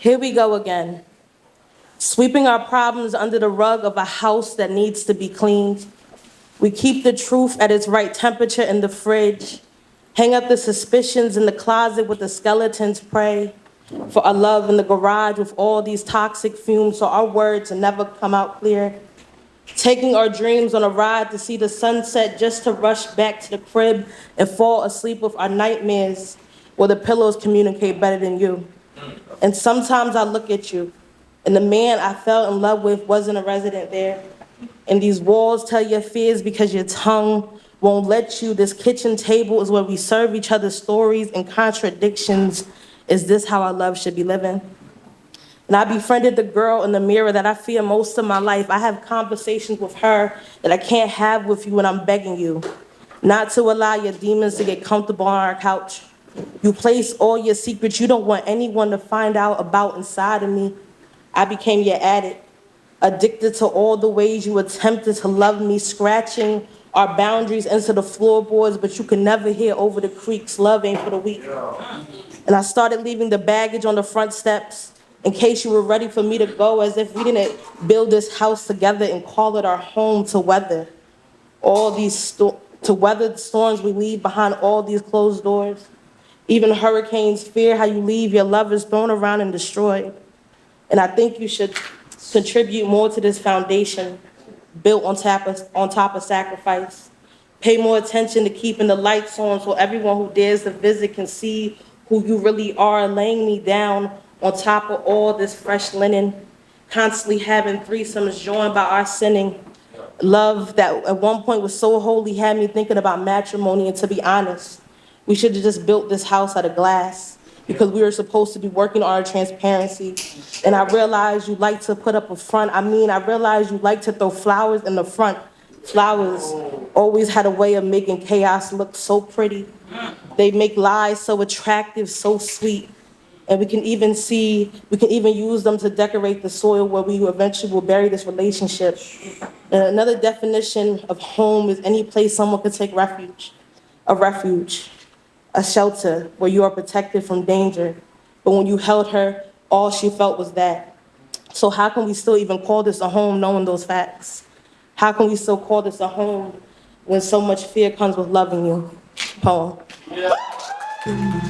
Here we go again, sweeping our problems under the rug of a house that needs to be cleaned. We keep the truth at its right temperature in the fridge, hang up the suspicions in the closet with the skeletons, pray for our love in the garage with all these toxic fumes so our words never come out clear. Taking our dreams on a ride to see the sunset just to rush back to the crib and fall asleep with our nightmares where the pillows communicate better than you. And sometimes I look at you, and the man I fell in love with wasn't a resident there. And these walls tell your fears because your tongue won't let you. This kitchen table is where we serve each other stories and contradictions. Is this how our love should be living? And I befriended the girl in the mirror that I fear most of my life. I have conversations with her that I can't have with you, and I'm begging you not to allow your demons to get comfortable on our couch. You place all your secrets you don't want anyone to find out about inside of me. I became your addict, addicted to all the ways you attempted to love me, scratching our boundaries into the floorboards, but you can never hear over the creaks. Love ain't for the weak. And I started leaving the baggage on the front steps in case you were ready for me to go, as if we didn't build this house together and call it our home to weather to weather the storms we leave behind all these closed doors. Even hurricanes fear how you leave your lovers thrown around and destroyed. And I think you should contribute more to this foundation built on top of sacrifice. Pay more attention to keeping the lights on so everyone who dares to visit can see who you really are, laying me down on top of all this fresh linen, constantly having threesomes joined by our sinning. Love that at one point was so holy had me thinking about matrimony, and to be honest, we should have just built this house out of glass because we were supposed to be working on our transparency. And I realized you like to put up a front. I realized you like to throw flowers in the front. Flowers always had a way of making chaos look so pretty. They make lies so attractive, so sweet. And we can even use them to decorate the soil where we eventually will bury this relationship. And another definition of home is any place someone could take refuge, a shelter where you are protected from danger. But when you held her, all she felt was that. So how can we still even call this a home knowing those facts? How can we still call this a home when so much fear comes with loving you? Poem.